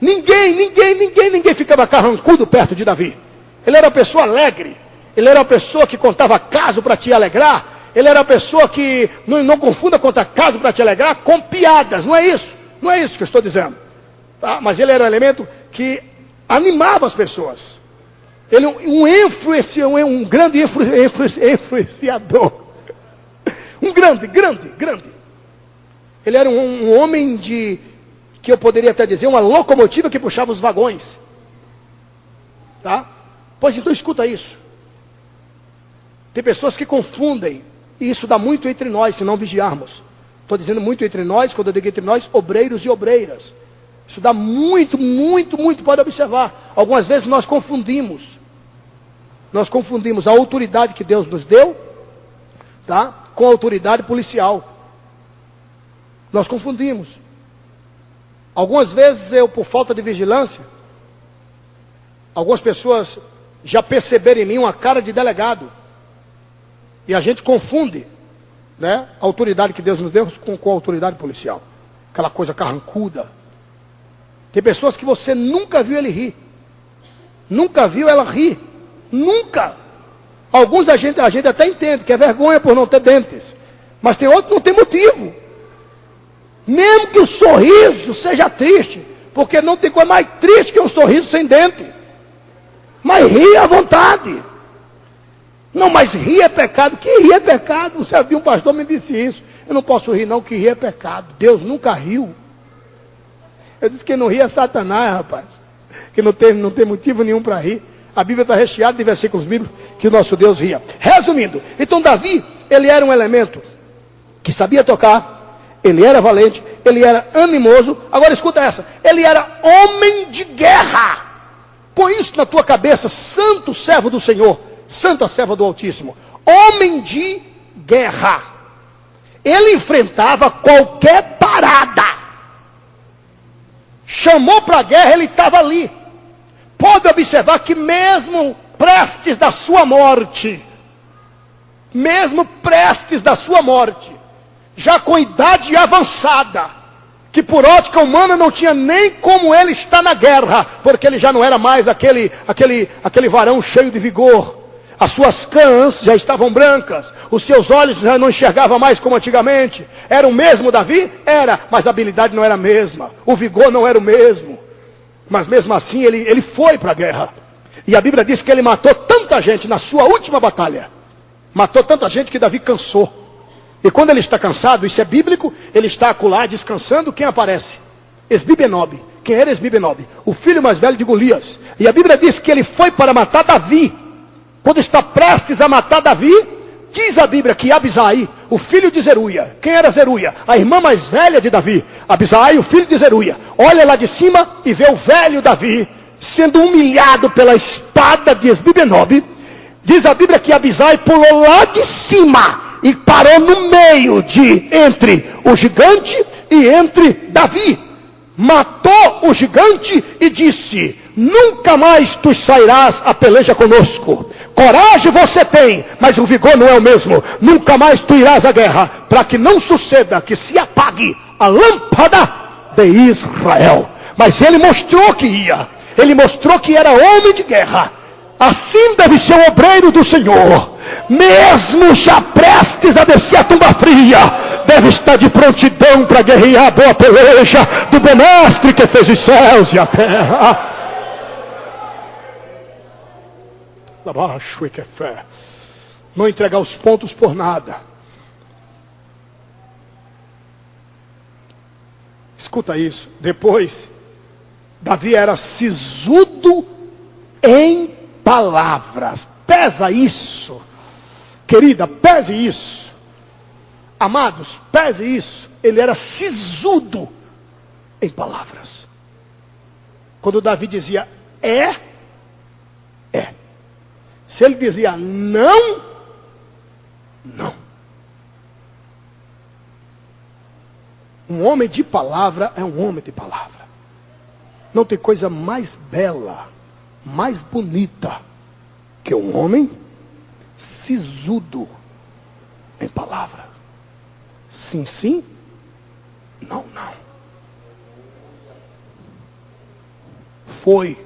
A: Ninguém ficava carrancudo perto de Davi. Ele era uma pessoa alegre, ele era uma pessoa que contava caso para te alegrar. Ele era a pessoa que não confunda contra caso para te alegrar com piadas. Não é isso. Não é isso que eu estou dizendo. Tá? Mas ele era um elemento que animava as pessoas. Ele um grande influenciador. Um grande. Ele era um homem que eu poderia até dizer, uma locomotiva que puxava os vagões. Tá? Pois então escuta isso. Tem pessoas que confundem, e isso dá muito entre nós, se não vigiarmos. Estou dizendo muito entre nós, quando eu digo entre nós, obreiros e obreiras. Isso dá muito, pode observar. Algumas vezes nós confundimos. Nós confundimos a autoridade que Deus nos deu, tá, com a autoridade policial. Nós confundimos. Algumas vezes eu, por falta de vigilância, algumas pessoas já perceberam em mim uma cara de delegado. E a gente confunde, né, a autoridade que Deus nos deu com a autoridade policial. Aquela coisa carrancuda. Tem pessoas que você nunca viu ele rir. Nunca viu ela rir. Nunca. Alguns a gente até entende que é vergonha por não ter dentes. Mas tem outros que não tem motivo. Mesmo que o sorriso seja triste. Porque não tem coisa mais triste que um sorriso sem dente. Mas rir à vontade. Não, mas rir é pecado. Que rir é pecado? Você viu, um pastor me disse isso. Eu não posso rir não, que rir é pecado. Deus nunca riu. Eu disse que não ri é Satanás, rapaz. Que não tem motivo nenhum para rir. A Bíblia está recheada de versículos bíblicos que o nosso Deus ria. Resumindo, então Davi, ele era um elemento que sabia tocar, ele era valente, ele era animoso. Agora escuta essa, ele era homem de guerra. Põe isso na tua cabeça, santo servo do Senhor, santa serva do Altíssimo. Homem de guerra. Ele enfrentava qualquer parada. Chamou para a guerra, ele estava ali. Pode observar que mesmo prestes da sua morte, já com idade avançada, que por ótica humana não tinha nem como ele estar na guerra, porque ele já não era mais aquele varão cheio de vigor. As suas cãs já estavam brancas, os seus olhos já não enxergavam mais como antigamente. Era o mesmo Davi? Era, mas a habilidade não era a mesma, o vigor não era o mesmo. Mas mesmo assim ele foi para a guerra. E a Bíblia diz que ele matou tanta gente na sua última batalha. Matou tanta gente que Davi cansou. E quando ele está cansado, isso é bíblico, ele está acolá descansando, quem aparece? Esbi-Benob. Quem era Esbi-Benob? O filho mais velho de Golias. E a Bíblia diz que ele foi para matar Davi. Quando está prestes a matar Davi, diz a Bíblia que Abisai, o filho de Zeruia, quem era Zeruia? A irmã mais velha de Davi. Abisai, o filho de Zeruia, olha lá de cima e vê o velho Davi sendo humilhado pela espada de Esbi-Benob. Diz a Bíblia que Abisai pulou lá de cima e parou no meio entre o gigante e entre Davi. Matou o gigante e disse: nunca mais tu sairás a peleja conosco. Coragem você tem, mas o vigor não é o mesmo. Nunca mais tu irás à guerra, para que não suceda que se apague a lâmpada de Israel. Mas ele mostrou que ia. Ele mostrou que era homem de guerra. Assim deve ser o obreiro do Senhor. Mesmo já prestes a descer a tumba fria, deve estar de prontidão para guerrear a boa peleja do bom mestre que fez os céus e a terra. Não entregar os pontos por nada. Escuta isso. Depois, Davi era sisudo em palavras. Pesa isso. Querida, pese isso. Amados, pese isso. Ele era sisudo em palavras. Quando Davi dizia é. Se ele dizia não, não. Um homem de palavra é um homem de palavra. Não tem coisa mais bela, mais bonita, que um homem sisudo em palavra. Sim, sim. Não, não. Foi.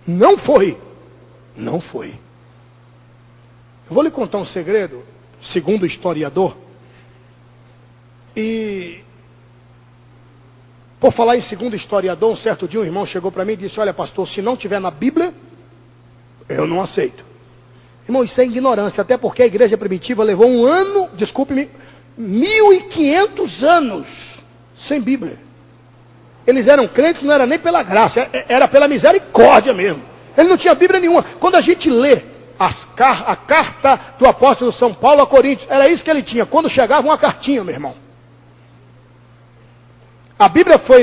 A: Não foi. Não foi. Eu vou lhe contar um segredo, segundo o historiador. E, por falar em segundo historiador, um certo dia um irmão chegou para mim e disse: olha, pastor, se não tiver na Bíblia, eu não aceito. Irmão, isso é ignorância, até porque a igreja primitiva levou 1.500 anos sem Bíblia. Eles eram crentes, não era nem pela graça, era pela misericórdia mesmo. Ele não tinha Bíblia nenhuma. Quando a gente lê a carta do apóstolo São Paulo a Coríntios, era isso que ele tinha. Quando chegava uma cartinha, meu irmão. A Bíblia foi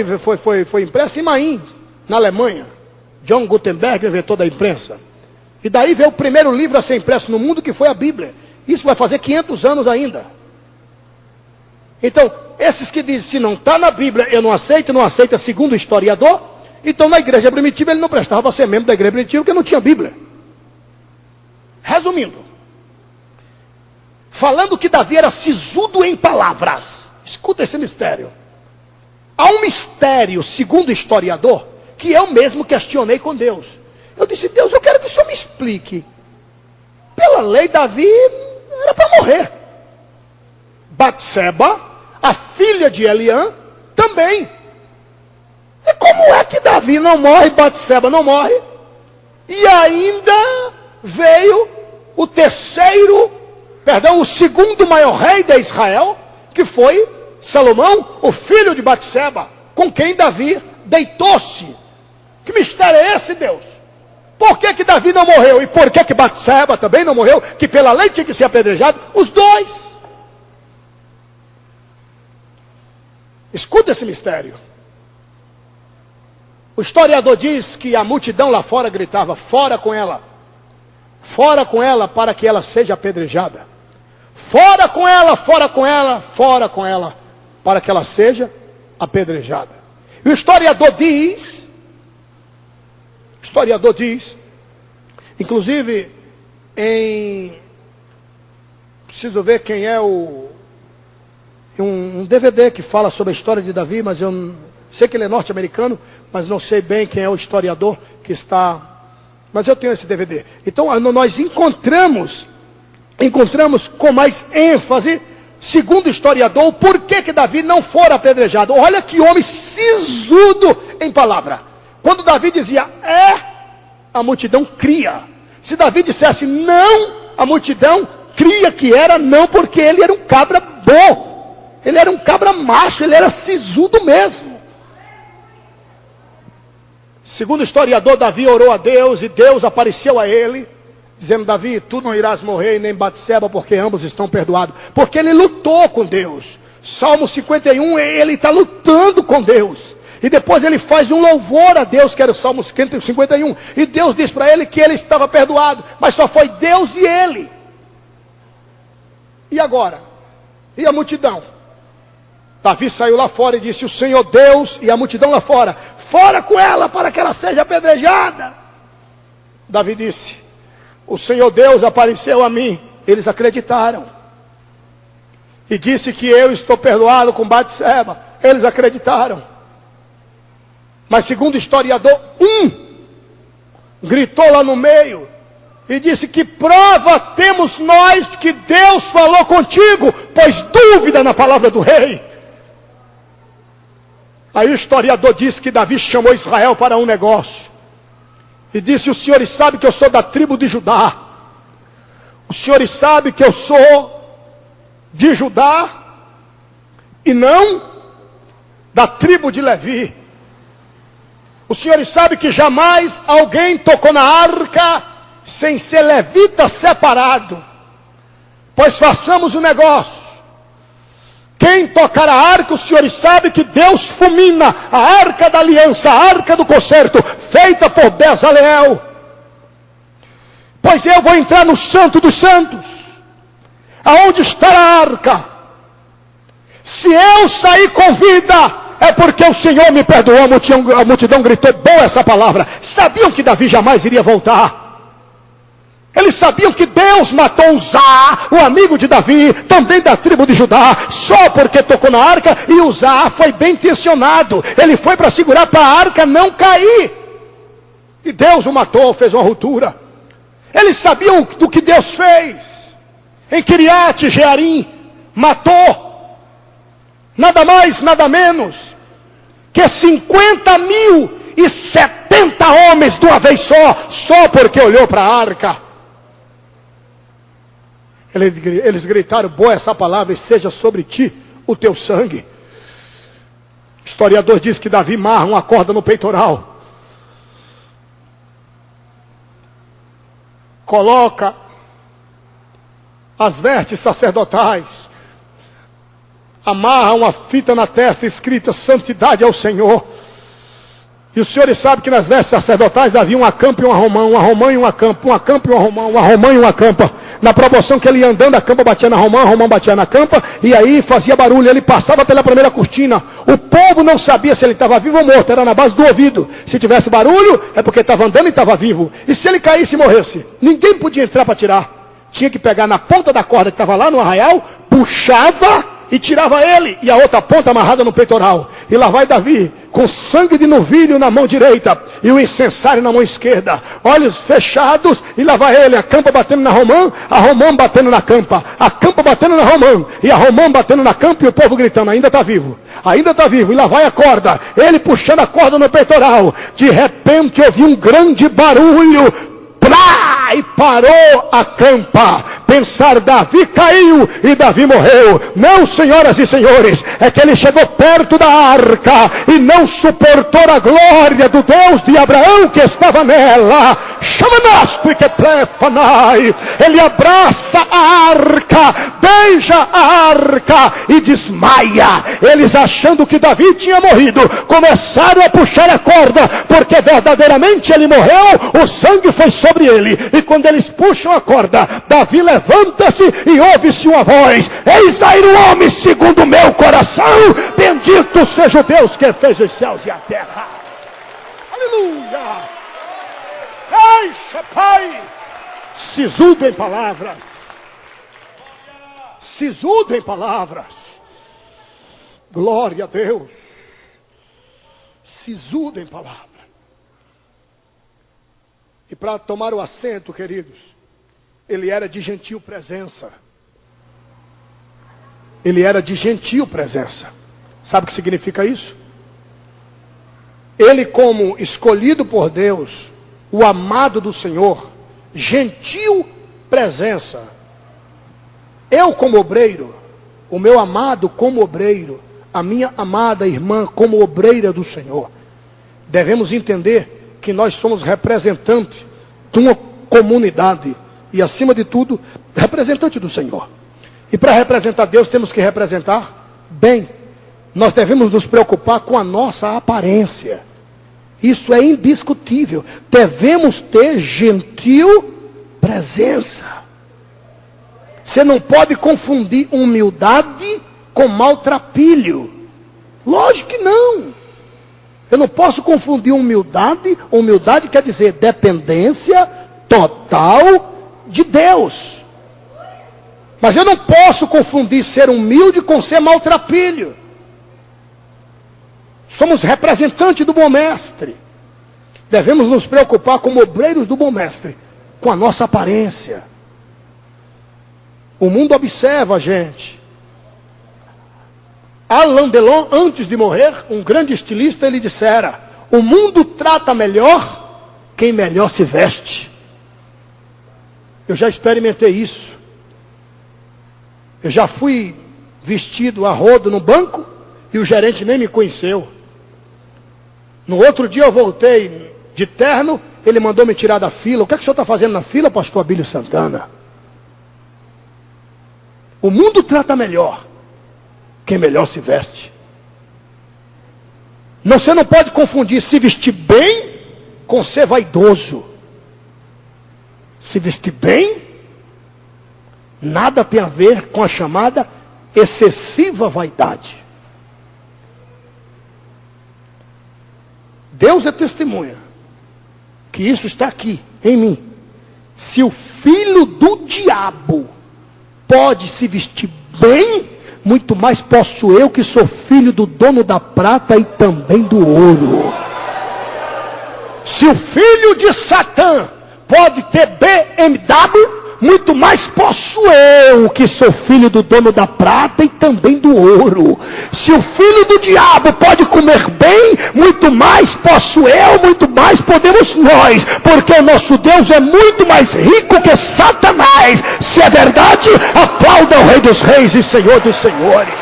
A: impressa em Mainz, na Alemanha. John Gutenberg inventou da imprensa. E daí veio o primeiro livro a ser impresso no mundo, que foi a Bíblia. Isso vai fazer 500 anos ainda. Então, esses que dizem, se não está na Bíblia, eu não aceita segundo o historiador, então na igreja primitiva ele não prestava para ser membro da igreja primitiva, porque não tinha Bíblia. Resumindo, falando que Davi era sisudo em palavras, escuta esse mistério. Há um mistério, segundo o historiador, que eu mesmo questionei com Deus. Eu disse: Deus, eu quero que o Senhor me explique. Pela lei, Davi era para morrer. Batseba, a filha de Eliã, também. E como é que Davi não morre, Batseba não morre? E ainda veio o segundo maior rei de Israel, que foi Salomão, o filho de Batseba, com quem Davi deitou-se. Que mistério é esse, Deus? Por que Davi não morreu? E por que Batseba também não morreu? Que pela lei tinha que ser apedrejado? Os dois. Escuta esse mistério. O historiador diz que a multidão lá fora gritava: fora com ela para que ela seja apedrejada. Fora com ela para que ela seja apedrejada. E o historiador diz, inclusive, preciso ver quem é um DVD que fala sobre a história de Davi, mas eu sei que ele é norte-americano, mas não sei bem quem é o historiador que está, mas eu tenho esse DVD. Então nós encontramos com mais ênfase, segundo o historiador, o porquê que Davi não fora apedrejado. Olha que homem sisudo em palavra. Quando Davi dizia a multidão cria. Se Davi dissesse não, a multidão cria que era não, porque ele era um cabra bom. Ele era um cabra macho, ele era sisudo mesmo. Segundo o historiador, Davi orou a Deus e Deus apareceu a ele, dizendo: Davi, tu não irás morrer, nem Batseba, porque ambos estão perdoados. Porque ele lutou com Deus. Salmo 51, ele está lutando com Deus. E depois ele faz um louvor a Deus, que era o Salmo 51. E Deus diz para ele que ele estava perdoado, mas só foi Deus e ele. E agora? E a multidão? Davi saiu lá fora e disse: o Senhor Deus, e a multidão lá fora: fora com ela para que ela seja apedrejada. Davi disse: o Senhor Deus apareceu a mim. Eles acreditaram. E disse que eu estou perdoado com Batseba. Eles acreditaram. Mas segundo o historiador, gritou lá no meio e disse: que prova temos nós que Deus falou contigo, pois dúvida na palavra do rei. Aí o historiador disse que Davi chamou Israel para um negócio e disse: os senhores sabem que eu sou da tribo de Judá. Os senhores sabem que eu sou de Judá e não da tribo de Levi. Os senhores sabem que jamais alguém tocou na arca sem ser levita separado. Pois façamos um negócio. Quem tocar a arca, os senhores sabem que Deus fulmina a arca da aliança, a arca do concerto, feita por Bezaleel. Pois eu vou entrar no santo dos santos, aonde está a arca. Se eu sair com vida, é porque o Senhor me perdoou. A multidão gritou: boa essa palavra. Sabiam que Davi jamais iria voltar. Eles sabiam que Deus matou Uzá, o amigo de Davi, também da tribo de Judá, só porque tocou na arca. E Uzá foi bem intencionado. Ele foi para segurar para a arca não cair. E Deus o matou, fez uma ruptura. Eles sabiam do que Deus fez. em Kiriat Jearim, matou nada mais, nada menos que 50.070 homens de uma vez só porque olhou para a arca. Eles gritaram: boa essa palavra, e seja sobre ti o teu sangue. O historiador diz que Davi marra uma corda no peitoral, coloca as vestes sacerdotais, amarra uma fita na testa escrita santidade ao Senhor. E os senhores sabem que nas vestes sacerdotais havia uma campa e uma romã e uma campa, uma campa e uma romã e uma campa. Na proporção que ele ia andando, a campa batia na romã, a romã batia na campa, e aí fazia barulho. Ele passava pela primeira cortina. O povo não sabia se ele estava vivo ou morto, era na base do ouvido. Se tivesse barulho, é porque estava andando e estava vivo. E se ele caísse e morresse, ninguém podia entrar para tirar. Tinha que pegar na ponta da corda que estava lá no arraial, puxava e tirava ele, e a outra ponta amarrada no peitoral. E lá vai Davi, com sangue de novilho na mão direita, e o incensário na mão esquerda, olhos fechados, e lá vai ele, a campa batendo na romã, a romã batendo na campa, a campa batendo na romã, e a romã batendo na campa, e o povo gritando: ainda está vivo, e lá vai a corda, ele puxando a corda no peitoral. De repente ouvi um grande barulho, plá, e parou a campa. Pensar: Davi caiu e Davi morreu. Não, senhoras e senhores, é que ele chegou perto da arca e não suportou a glória do Deus de Abraão que estava nela. Chama-nos, que plefanai. Ele abraça a arca, beija a arca e desmaia. Eles, achando que Davi tinha morrido, começaram a puxar a corda, porque verdadeiramente ele morreu, o sangue foi sobre ele. E quando eles puxam a corda, Davi levanta-se e ouve-se uma voz: eis aí o homem segundo o meu coração, bendito seja o Deus que fez os céus e a terra. Aleluia! Eixa, Pai! Sisudo em palavras, sisudo em palavras, glória a Deus, sisudo em palavras. E para tomar o assento, queridos, ele era de gentil presença. Ele era de gentil presença. Sabe o que significa isso? Ele, como escolhido por Deus, o amado do Senhor, gentil presença. Eu como obreiro, o meu amado como obreiro, a minha amada irmã como obreira do Senhor, devemos entender que nós somos representantes de uma comunidade e, acima de tudo, representante do Senhor. E para representar Deus temos que representar bem. Nós devemos nos preocupar com a nossa aparência. Isso é indiscutível. Devemos ter gentil presença. Você não pode confundir humildade com maltrapilho. Lógico que não. Eu não posso confundir humildade. Humildade quer dizer dependência total de Deus. Mas eu não posso confundir ser humilde com ser maltrapilho. Somos representantes do bom mestre. Devemos nos preocupar como obreiros do bom mestre, com a nossa aparência. O mundo observa a gente. Alain Delon, antes de morrer, um grande estilista, ele dissera: o mundo trata melhor quem melhor se veste. Eu já experimentei isso. Eu já fui vestido a rodo no banco e o gerente nem me conheceu. No outro dia eu voltei de terno, ele mandou me tirar da fila. O que é que o senhor está fazendo na fila, pastor Abílio Santana? O mundo trata melhor quem melhor se veste. Você não pode confundir se vestir bem com ser vaidoso. Se vestir bem, nada tem a ver com a chamada excessiva vaidade. Deus é testemunha que isso está aqui em mim. Se o filho do diabo pode se vestir bem, muito mais posso eu, que sou filho do dono da prata e também do ouro. Se o filho de Satã pode ter BMW, muito mais posso eu, que sou filho do dono da prata e também do ouro. Se o filho do diabo pode comer bem, muito mais posso eu, muito mais podemos nós, porque o nosso Deus é muito mais rico que Satanás. Se é verdade, aplauda o Rei dos Reis e Senhor dos Senhores.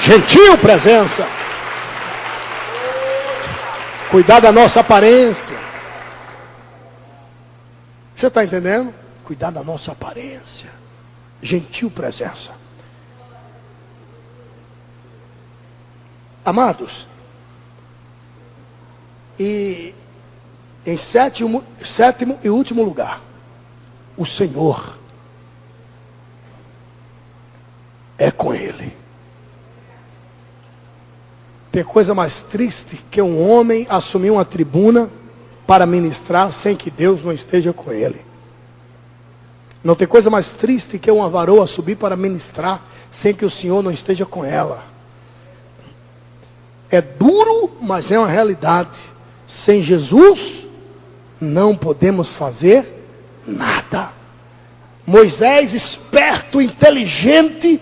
A: Gentil presença. Cuidar da nossa aparência. Você está entendendo? Cuidar da nossa aparência. Gentil presença. Amados, e em sétimo e último lugar, o Senhor é com ele. Tem coisa mais triste que um homem assumir uma tribuna para ministrar sem que Deus não esteja com ele. Não tem coisa mais triste que uma varoa subir para ministrar sem que o Senhor não esteja com ela. É duro, mas é uma realidade. Sem Jesus, não podemos fazer nada. Moisés, esperto, inteligente,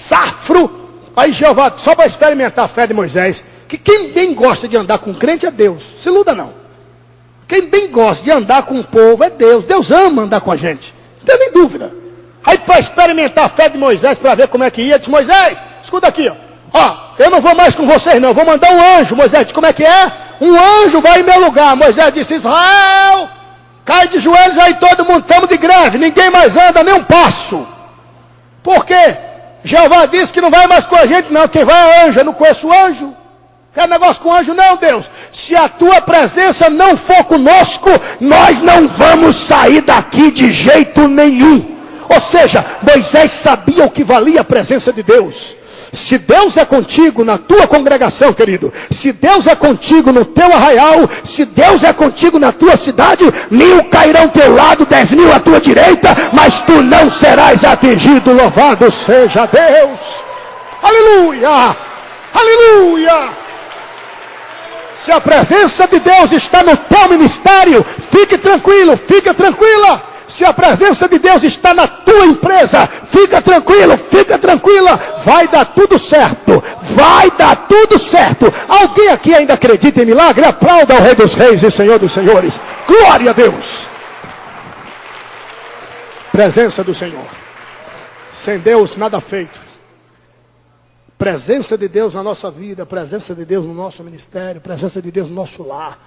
A: safro. Aí Jeová, só para experimentar a fé de Moisés, que quem bem gosta de andar com crente é Deus. Se iluda não. Quem bem gosta de andar com o povo é Deus. Deus ama andar com a gente. Não tem nem dúvida. Aí para experimentar a fé de Moisés, para ver como é que ia, disse: Moisés, escuta aqui, ó, eu não vou mais com vocês não, vou mandar um anjo. Moisés disse: como é que é? Um anjo vai em meu lugar. Moisés disse: Israel, cai de joelhos aí, todo mundo, estamos de greve, ninguém mais anda nem um passo. Por quê? Jeová disse que não vai mais com a gente não, quem vai é anjo, eu não conheço anjo. Quer negócio com anjo não, Deus. Se a tua presença não for conosco, nós não vamos sair daqui de jeito nenhum. Ou seja, Moisés sabia o que valia a presença de Deus. Se Deus é contigo na tua congregação, querido, se Deus é contigo no teu arraial, se Deus é contigo na tua cidade, 1000 cairão ao teu lado, 10.000 à tua direita, mas tu não serás atingido. Louvado seja Deus. Aleluia, aleluia. Se a presença de Deus está no teu ministério, fique tranquilo, fica tranquila. Se a presença de Deus está na tua empresa, fica tranquilo, fica tranquila. Vai dar tudo certo, vai dar tudo certo. Alguém aqui ainda acredita em milagre? Aplauda o Rei dos Reis e Senhor dos Senhores. Glória a Deus. Presença do Senhor. Sem Deus nada feito. Presença de Deus na nossa vida, presença de Deus no nosso ministério, presença de Deus no nosso lar.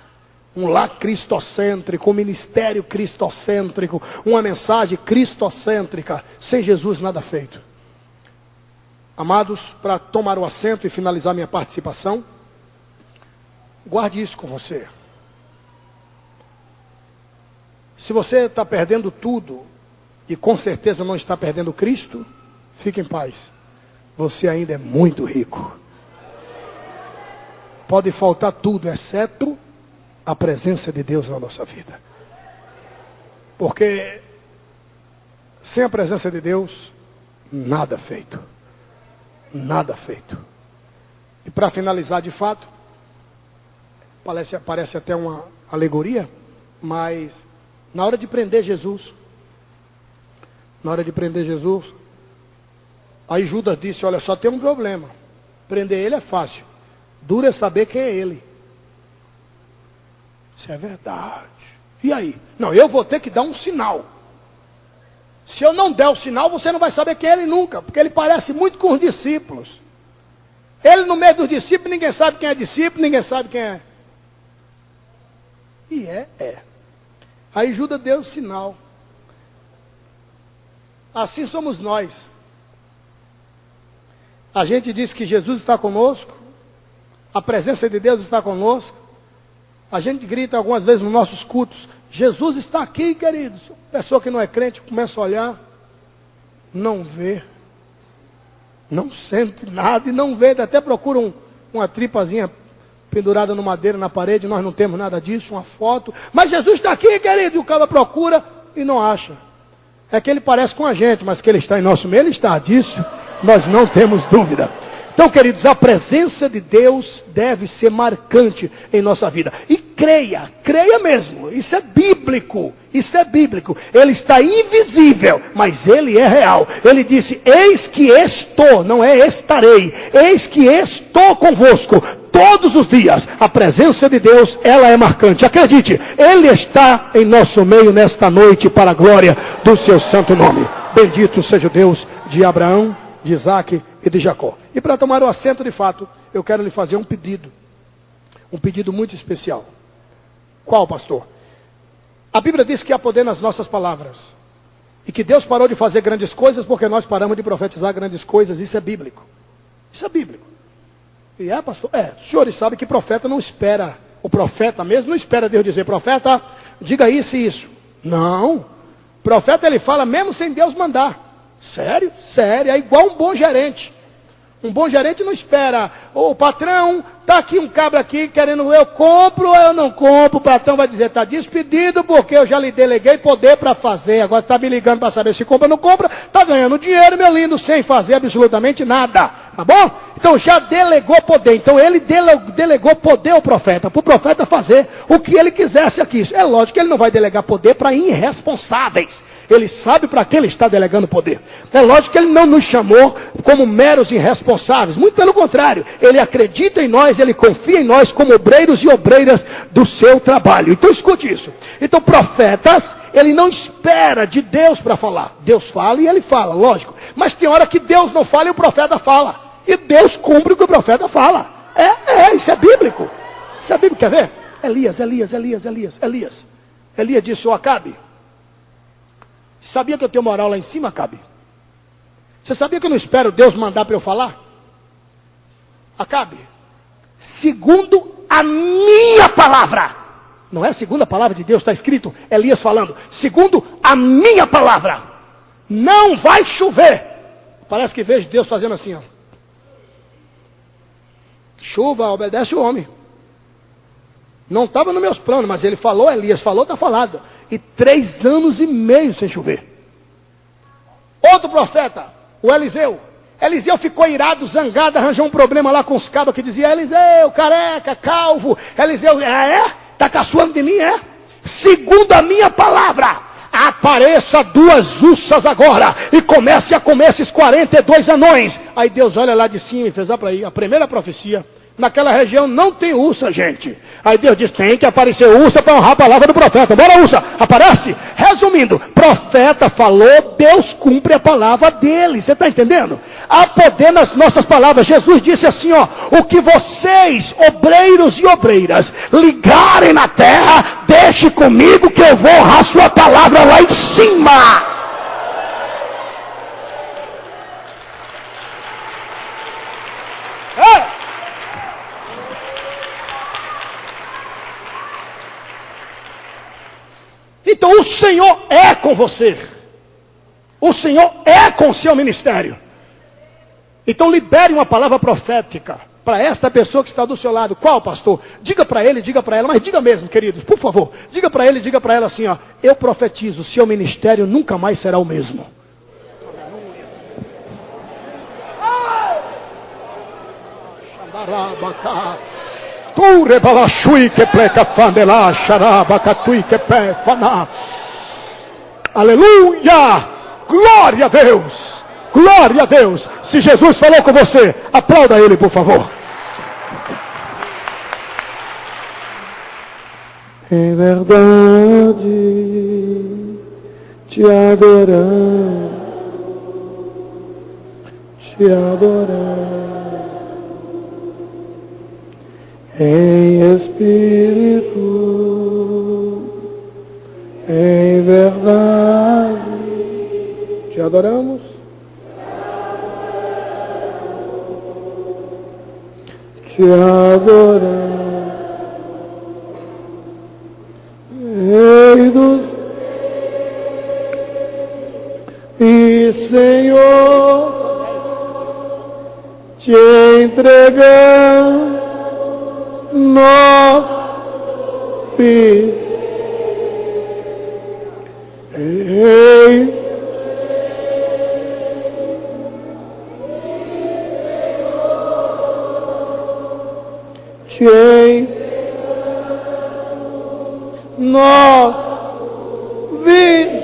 A: Um lar cristocêntrico, um ministério cristocêntrico, uma mensagem cristocêntrica. Sem Jesus nada feito. Amados, para tomar o assento e finalizar minha participação, guarde isso com você. Se você está perdendo tudo, e com certeza não está perdendo Cristo, fique em paz. Você ainda é muito rico. Pode faltar tudo, exceto a presença de Deus na nossa vida. Porque sem a presença de Deus, nada feito. Nada feito. E para finalizar de fato, parece até uma alegoria, mas na hora de prender Jesus, aí Judas disse: olha, só tem um problema. Prender ele é fácil. Duro é saber quem é ele. Isso é verdade. E aí? Não, eu vou ter que dar um sinal. Se eu não der o sinal, você não vai saber quem é ele nunca. Porque ele parece muito com os discípulos. Ele no meio dos discípulos, ninguém sabe quem é discípulo, ninguém sabe quem é. E é. Aí Judas deu o sinal. Assim somos nós. A gente diz que Jesus está conosco, a presença de Deus está conosco. A gente grita algumas vezes nos nossos cultos: Jesus está aqui, queridos. Pessoa que não é crente começa a olhar, não vê, não sente nada e não vê. Até procura uma tripazinha pendurada no madeira na parede, nós não temos nada disso, uma foto. Mas Jesus está aqui, querido, e o cara procura e não acha. É que ele parece com a gente, mas que ele está em nosso meio, ele está. Disso nós não temos dúvida. Então, queridos, a presença de Deus deve ser marcante em nossa vida. E creia mesmo. Isso é bíblico. Isso é bíblico. Ele está invisível, mas ele é real. Ele disse: eis que estou, não é estarei. Eis que estou convosco todos os dias. A presença de Deus, ela é marcante. Acredite, ele está em nosso meio nesta noite para a glória do seu santo nome. Bendito seja o Deus de Abraão, de Isaac e de Jacó. E para tomar o assento de fato, eu quero lhe fazer um pedido. Um pedido muito especial. Qual, pastor? A Bíblia diz que há poder nas nossas palavras. E que Deus parou de fazer grandes coisas porque nós paramos de profetizar grandes coisas. Isso é bíblico. Isso é bíblico. E pastor? Os senhores sabem que profeta não espera. O profeta mesmo não espera Deus dizer: profeta, diga isso e isso. Não. Profeta, ele fala mesmo sem Deus mandar. Sério? Sério. É igual um bom gerente. Um bom gerente não espera: o patrão, está aqui um cabra aqui querendo, eu compro ou eu não compro. O patrão vai dizer: está despedido porque eu já lhe deleguei poder para fazer. Agora está me ligando para saber se compra ou não compra. Está ganhando dinheiro, meu lindo, sem fazer absolutamente nada. Tá bom? Então já delegou poder. Então ele delegou poder ao profeta, para o profeta fazer o que ele quisesse aqui. É lógico que ele não vai delegar poder para irresponsáveis. Ele sabe para que ele está delegando poder. É lógico que ele não nos chamou como meros irresponsáveis. Muito pelo contrário. Ele acredita em nós, ele confia em nós como obreiros e obreiras do seu trabalho. Então escute isso. Então profetas, ele não espera de Deus para falar. Deus fala e ele fala, lógico. Mas tem hora que Deus não fala e o profeta fala. E Deus cumpre o que o profeta fala. Isso é bíblico. Isso é bíblico, quer ver? Elias disse: ô Acabe, sabia que eu tenho moral lá em cima, Acabe? Você sabia que eu não espero Deus mandar para eu falar? Acabe, segundo a minha palavra, não é segundo a palavra de Deus, está escrito, Elias falando, segundo a minha palavra, não vai chover. Parece que vejo Deus fazendo assim, ó. Chuva, obedece o homem. Não estava nos meus planos, mas ele falou, Elias falou, está falado. E 3 anos e meio sem chover. Outro profeta, o Eliseu. Eliseu ficou irado, zangado, arranjou um problema lá com os cabos que dizia: Eliseu, careca, calvo. Eliseu, está caçoando de mim, Segundo a minha palavra, apareça 2 ursas agora e comece a comer esses 42 anões. Aí Deus olha lá de cima e fez para aí a primeira profecia. Naquela região não tem ursa, gente. Aí Deus diz: tem que aparecer ursa para honrar a palavra do profeta. Bora, ursa, aparece. Resumindo, profeta falou, Deus cumpre a palavra dele. Você está entendendo? Há poder nas nossas palavras. Jesus disse assim, ó: o que vocês, obreiros e obreiras, ligarem na terra, deixe comigo que eu vou honrar sua palavra lá em cima. Então o Senhor é com você. O Senhor é com o seu ministério. Então libere uma palavra profética para esta pessoa que está do seu lado. Qual, pastor? Diga para ele, diga para ela, mas diga mesmo, queridos, por favor. Diga para ele, diga para ela assim, ó: eu profetizo, seu ministério nunca mais será o mesmo. Aleluia! Glória a Deus! Glória a Deus! Se Jesus falou com você, aplauda ele, por favor. Em verdade, te adoramos, te adoramos. Em espírito, em verdade, te adoramos. Te adoramos. Rei dos e Senhor, te entregamos nosso Filho. Ei, te nosso. Vinde.